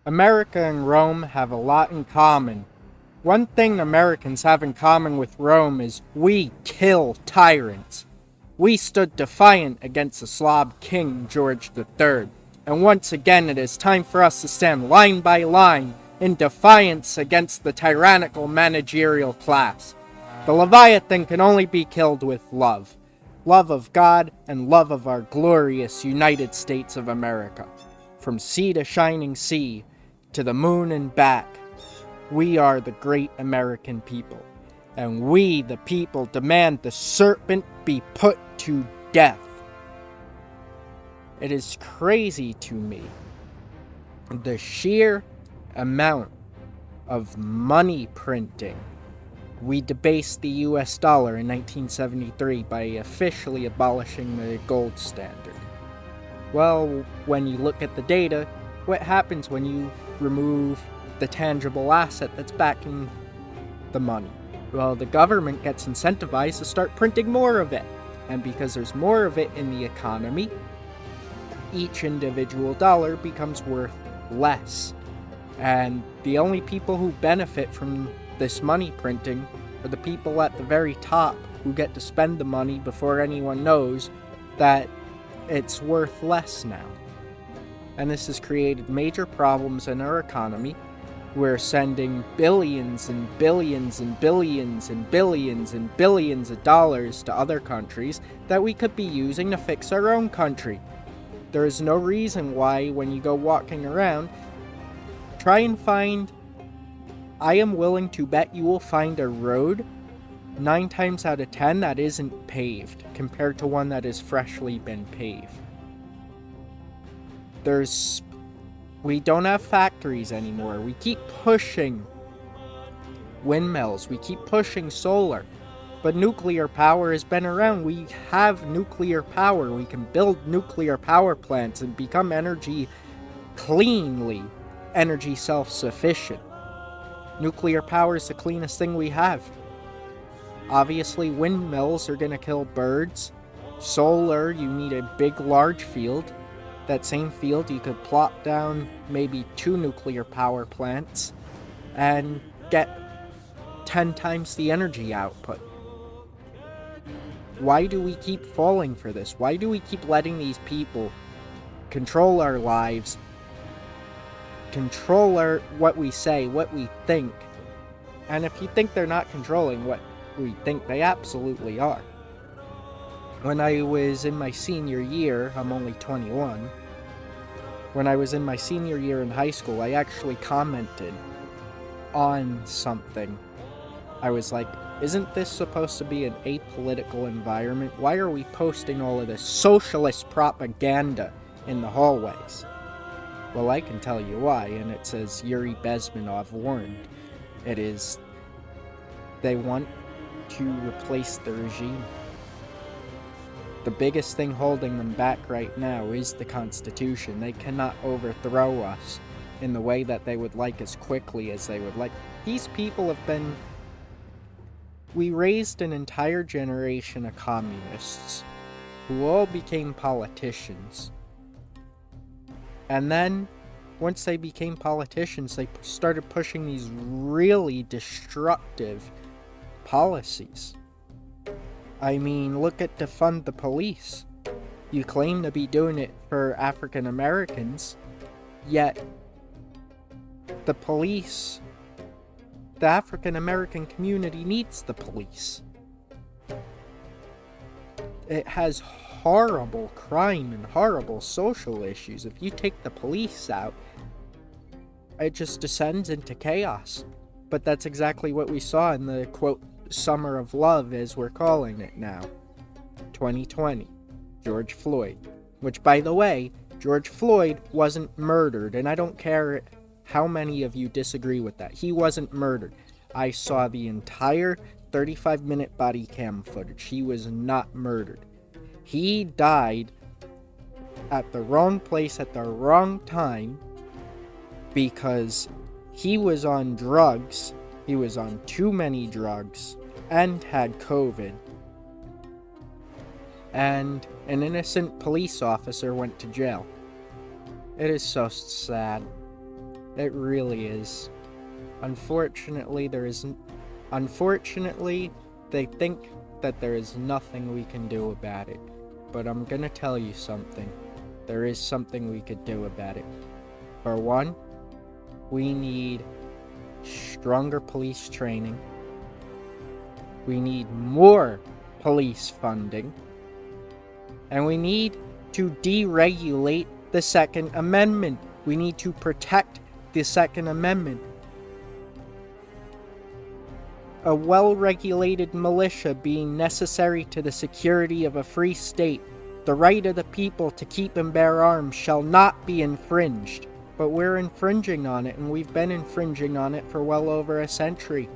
America and Rome have a lot in common. One thing Americans have in common with Rome is we kill tyrants. We stood defiant against the Slav king George III, and once again it is time for us to stand line by line in defiance against the tyrannical managerial class. The Leviathan can only be killed with love. Love of God and love of our glorious United States of America. From sea to shining sea, to the moon and back, we are the great American people. And we, the people, demand the serpent be put to death. It is crazy to me, the sheer amount of money printing. We debased the US dollar in 1973 by officially abolishing the gold standard. Well, when you look at the data, what happens when you remove the tangible asset that's backing the money? Well, the government gets incentivized to start printing more of it. And because there's more of it in the economy, each individual dollar becomes worth less. And the only people who benefit from this money printing are the people at the very top who get to spend the money before anyone knows that it's worth less now. And this has created major problems in our economy. We're sending billions and billions and billions and billions and billions of dollars to other countries that we could be using to fix our own country. There is no reason why, when you go walking around, try and find... I am willing to bet you will find a road 9 times out of 10 that isn't paved compared to one that has freshly been paved. We don't have factories anymore. We keep pushing windmills. We keep pushing solar. But nuclear power has been around. We have nuclear power. We can build nuclear power plants and become cleanly energy self-sufficient. Nuclear power is the cleanest thing we have. Obviously, windmills are going to kill birds. Solar, you need a big, large field. That same field, you could plop down maybe 2 nuclear power plants and get 10 times the energy output. Why do we keep falling for this? Why do we keep letting these people control our lives, control what we say, what we think? And if you think they're not controlling what we think, they absolutely are. When I was in my senior year, I'm only 21. When I was in my senior year in high school, I actually commented on something. I was like, isn't this supposed to be an apolitical environment? Why are we posting all of this socialist propaganda in the hallways? Well, I can tell you why, and it says Yuri Bezmenov warned. It is, they want to replace the regime. The biggest thing holding them back right now is the Constitution. They cannot overthrow us in the way that they would like as quickly as they would like. These people have been... We raised an entire generation of communists who all became politicians. And then, once they became politicians, they started pushing these really destructive policies. I mean, look at defund the police. You claim to be doing it for African Americans, yet the police, the African American community needs the police. It has horrible crime and horrible social issues. If you take the police out, it just descends into chaos. But that's exactly what we saw in the, quote, Summer of Love, as we're calling it now. 2020. George Floyd. Which, by the way, George Floyd wasn't murdered, and I don't care how many of you disagree with that. He wasn't murdered. I saw the entire 35-minute body cam footage. He was not murdered. He died at the wrong place at the wrong time because he was on drugs. He was on too many drugs and had COVID. And an innocent police officer went to jail. It is so sad. It really is. Unfortunately, they think that there is nothing we can do about it. But I'm gonna tell you something. There is something we could do about it. For one, we need stronger police training. We need more police funding. And we need to deregulate the Second Amendment. We need to protect the Second Amendment. A well-regulated militia being necessary to the security of a free state, the right of the people to keep and bear arms shall not be infringed. But we're infringing on it, and we've been infringing on it for well over a century.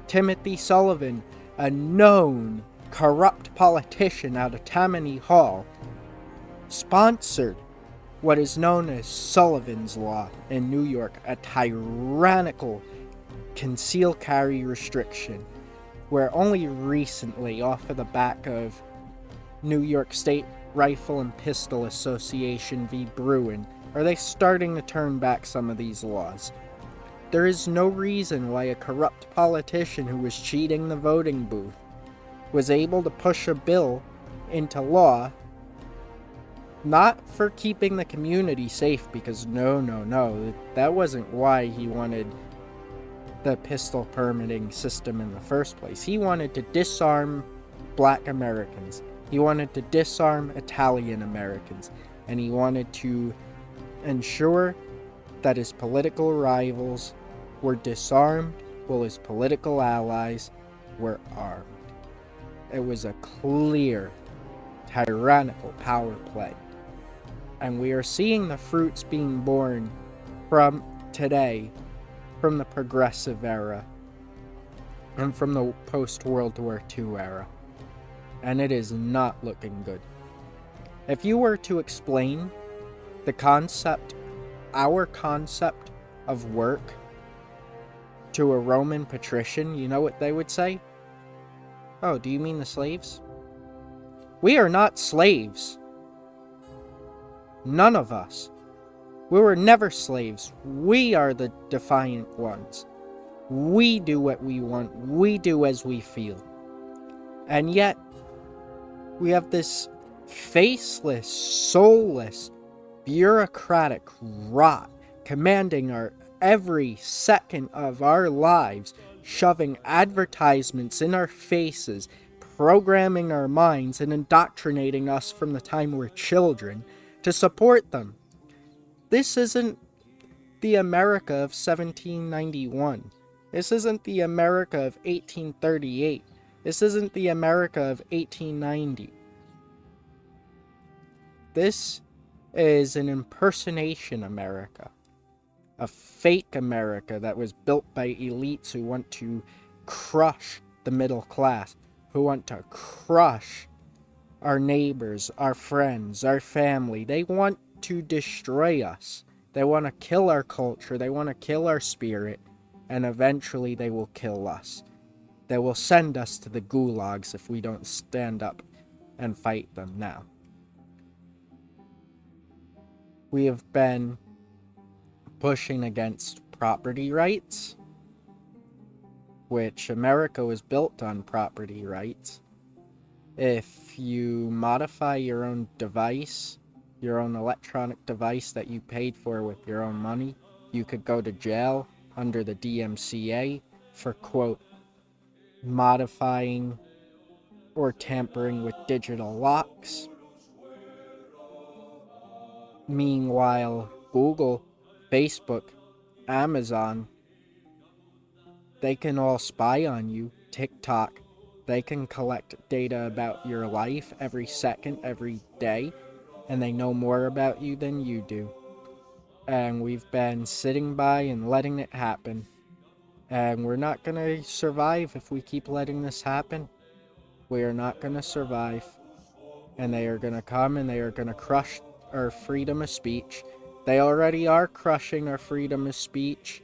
Timothy Sullivan, a known corrupt politician out of Tammany Hall, sponsored what is known as Sullivan's Law in New York, a tyrannical concealed carry restriction, where only recently, off of the back of New York State Rifle and Pistol Association v. Bruin, are they starting to turn back some of these laws. There is no reason why a corrupt politician who was cheating the voting booth was able to push a bill into law, not for keeping the community safe, because no, that wasn't why he wanted the pistol permitting system in the first place. He wanted to disarm Black Americans. He wanted to disarm Italian Americans. And he wanted to ensure that his political rivals were disarmed while his political allies were armed. It was a clear, tyrannical power play. And we are seeing the fruits being born from today, from the progressive era, and from the post-World War II era. And it is not looking good. If you were to explain our concept of work to a Roman patrician, you know what they would say? Oh, do you mean the slaves? We are not slaves. None of us. We were never slaves. We are the defiant ones. We do what we want. We do as we feel. And yet, we have this faceless, soulless, bureaucratic rot commanding our every second of our lives, shoving advertisements in our faces, programming our minds, and indoctrinating us from the time we're children to support them. This isn't the America of 1791. This isn't the America of 1838. This isn't the America of 1890. This is an impersonation America. A fake America that was built by elites who want to crush the middle class, who want to crush our neighbors, our friends, our family. They want to destroy us. They want to kill our culture. They want to kill our spirit. And eventually they will kill us. They will send us to the gulags if we don't stand up and fight them now. We have been pushing against property rights, which America was built on property rights. If you modify your own device, your own electronic device that you paid for with your own money, you could go to jail under the DMCA for, quote, modifying or tampering with digital locks. Meanwhile, Google, Facebook, Amazon, they can all spy on you. TikTok, they can collect data about your life every second, every day, and they know more about you than you do. And we've been sitting by and letting it happen. And we're not going to survive if we keep letting this happen. We are not going to survive. And they are going to come and they are going to crush our freedom of speech. They already are crushing our freedom of speech.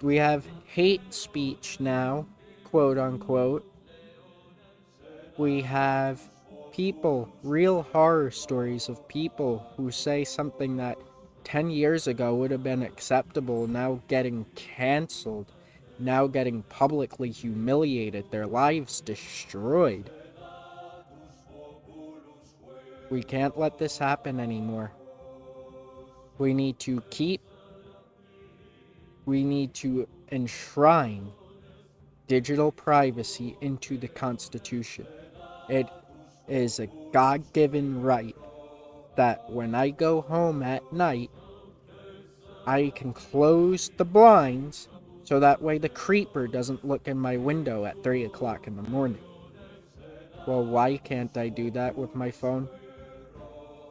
We have hate speech now, quote unquote. We have people, real horror stories of people who say something that 10 years ago would have been acceptable, now getting canceled, now getting publicly humiliated, their lives destroyed. We can't let this happen anymore. We need to enshrine digital privacy into the Constitution. It is a God-given right that when I go home at night, I can close the blinds so that way the creeper doesn't look in my window at 3 o'clock in the morning. Well, why can't I do that with my phone?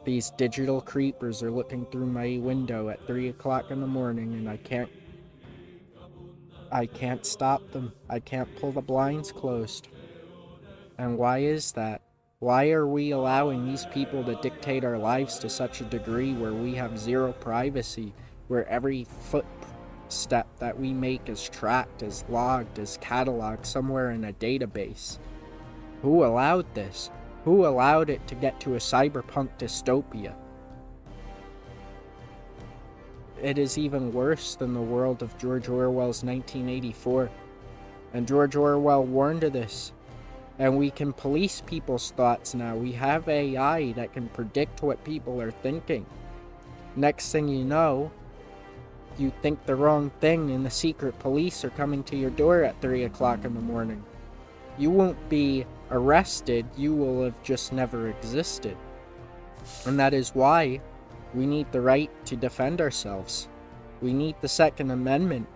These digital creepers are looking through my window at 3 o'clock in the morning, and I can't stop them. I can't pull the blinds closed. And why is that? Why are we allowing these people to dictate our lives to such a degree where we have zero privacy, where every footstep that we make is tracked, is logged, is cataloged somewhere in a database? Who allowed this? Who allowed it to get to a cyberpunk dystopia? It is even worse than the world of George Orwell's 1984. And George Orwell warned of this. And we can police people's thoughts now. We have AI that can predict what people are thinking. Next thing you know, you think the wrong thing and the secret police are coming to your door at 3 o'clock in the morning. You won't be arrested, you will have just never existed. And that is why we need the right to defend ourselves. We need the Second Amendment.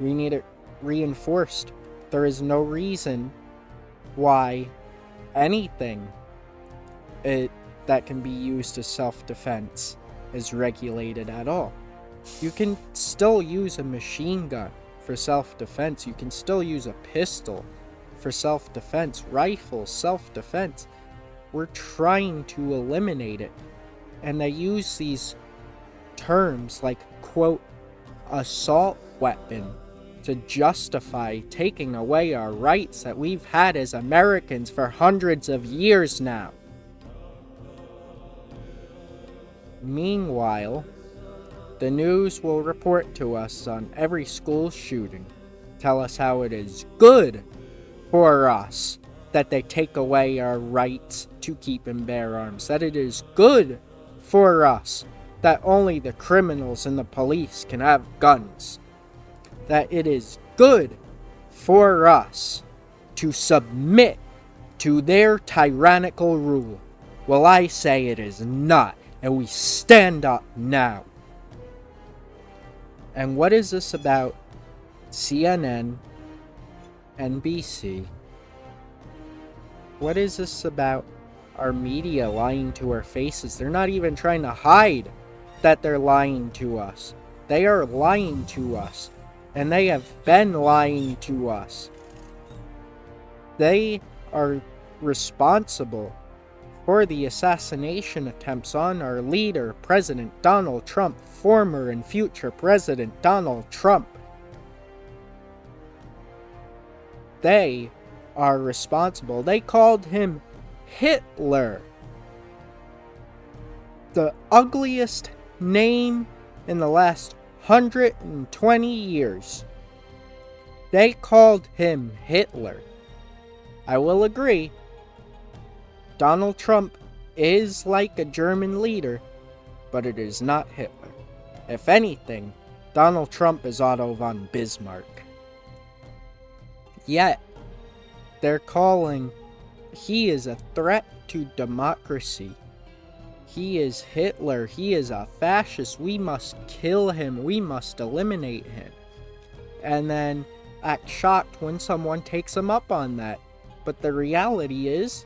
We need it reinforced. There is no reason why anything that can be used as self-defense is regulated at all. You can still use a machine gun for self-defense. You can still use a pistol for self-defense, rifles, self-defense. We're trying to eliminate it. And they use these terms like, quote, assault weapon to justify taking away our rights that we've had as Americans for hundreds of years now. Meanwhile, the news will report to us on every school shooting, tell us how it is good for us that they take away our rights to keep and bear arms, that it is good for us that only the criminals and the police can have guns, that it is good for us to submit to their tyrannical rule. Well, I say it is not, and we stand up now. And what is this about CNN, NBC? What is this about our media lying to our faces? They're not even trying to hide that they're lying to us. They are lying to us, and they have been lying to us. They are responsible for the assassination attempts on our leader, President Donald Trump, former and future President Donald Trump. They are responsible. They called him Hitler. The ugliest name in the last 120 years. They called him Hitler. I will agree, Donald Trump is like a German leader, but it is not Hitler. If anything, Donald Trump is Otto von Bismarck. Yet, they're calling he is a threat to democracy. He is Hitler. He is a fascist. We must kill him. We must eliminate him. And then act shocked when someone takes him up on that. But the reality is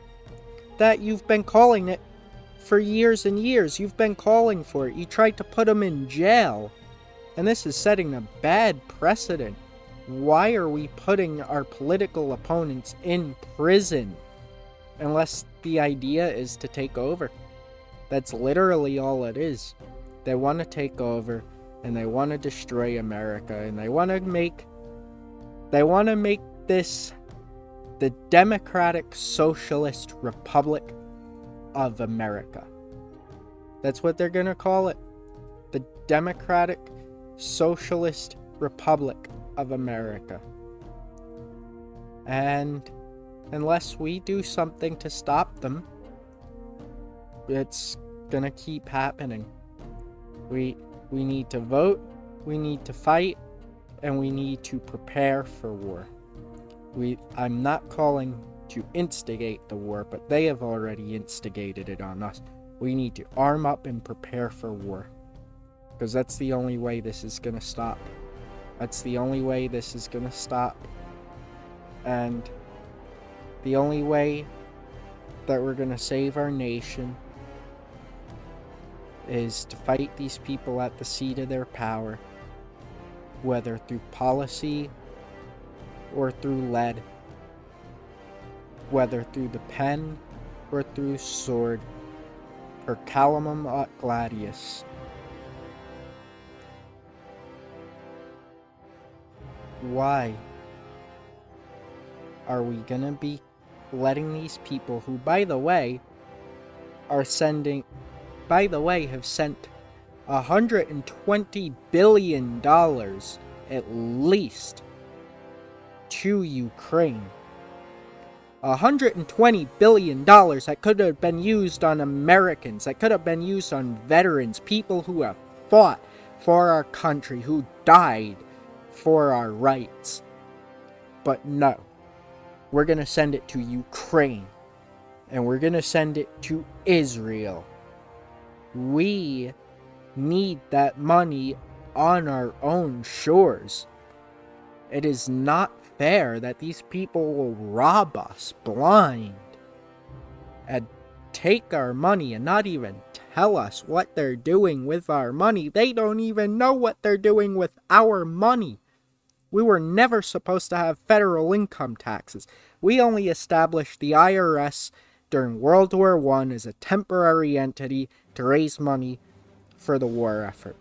that you've been calling it for years and years. You've been calling for it. You tried to put him in jail. And this is setting a bad precedent. Why are we putting our political opponents in prison? Unless the idea is to take over. That's literally all it is. They want to take over, and they want to destroy America, and they want to make this the Democratic Socialist Republic of America. That's what they're going to call it. The Democratic Socialist Republic of America. And unless we do something to stop them, it's gonna keep happening. We need to vote, we need to fight, and we need to prepare for war. I'm not calling to instigate the war, but they have already instigated it on us. We need to arm up and prepare for war. Because that's the only way this is gonna stop. That's the only way this is gonna stop. And the only way that we're gonna save our nation is to fight these people at the seat of their power, whether through policy or through lead, whether through the pen or through sword, or calamum aut gladius. Why are we gonna be letting these people who, by the way, have sent $120 billion at least to Ukraine? $120 billion that could have been used on Americans, that could have been used on veterans, people who have fought for our country, who died for our rights. But no, we're going to send it to Ukraine, and we're going to send it to Israel. We need that money on our own shores. It is not fair that these people will rob us blind and take our money and not even tell us what they're doing with our money. They don't even know what they're doing with our money. We were never supposed to have federal income taxes. We only established the IRS during World War I as a temporary entity to raise money for the war effort.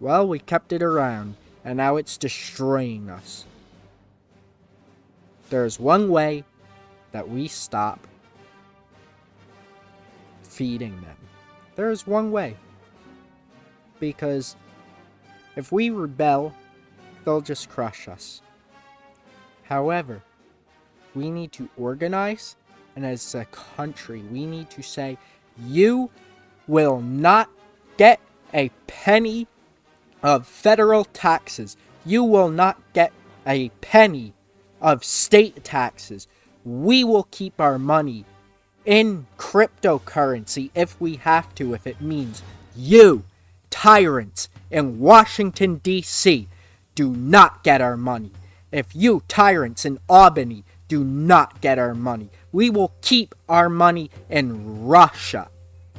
Well, we kept it around, and now it's destroying us. There's one way that we stop feeding them. There's one way. Because if we rebel, they'll just crush us. However, we need to organize, and as a country, we need to say, you will not get a penny of federal taxes. You will not get a penny of state taxes. We will keep our money in cryptocurrency if we have to, if it means you, tyrants in Washington, D.C., do not get our money. If you, tyrants in Albany, do not get our money, we will keep our money in Russia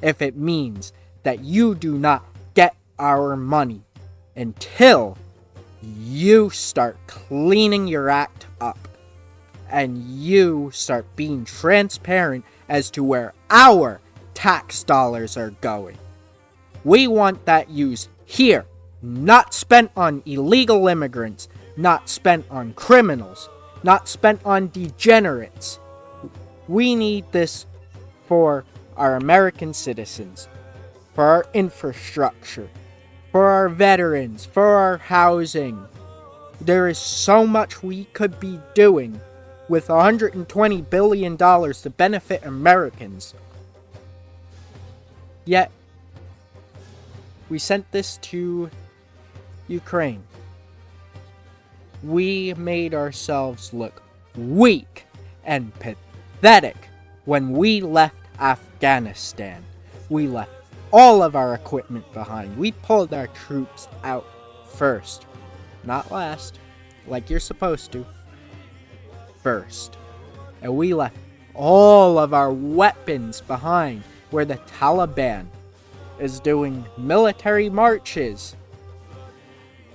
if it means that you do not get our money until you start cleaning your act up and you start being transparent as to where our tax dollars are going. We want that used here, not spent on illegal immigrants, not spent on criminals, not spent on degenerates. We need this for our American citizens, for our infrastructure, for our veterans, for our housing. There is so much we could be doing with $120 billion to benefit Americans. Yet, we sent this to Ukraine. We made ourselves look weak and pathetic when we left Afghanistan. We left all of our equipment behind. We pulled our troops out first. Not last, like you're supposed to. First. And we left all of our weapons behind where the Taliban is doing military marches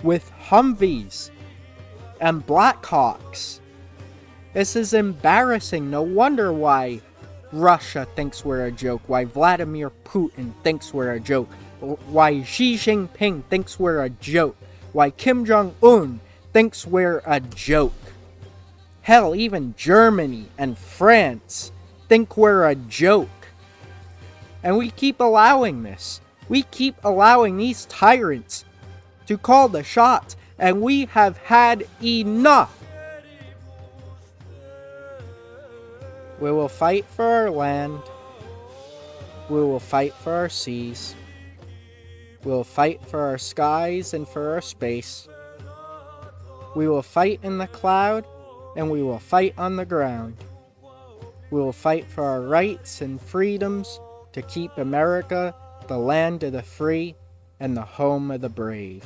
with Humvees and Blackhawks. This is embarrassing. No wonder why Russia thinks we're a joke, why Vladimir Putin thinks we're a joke, why Xi Jinping thinks we're a joke, why Kim Jong-un thinks we're a joke. Hell, even Germany and France think we're a joke. And we keep allowing this. We keep allowing these tyrants to call the shots, and we have had enough. We will fight for our land. We will fight for our seas. We will fight for our skies and for our space. We will fight in the cloud, and we will fight on the ground. We will fight for our rights and freedoms to keep America the land of the free and the home of the brave.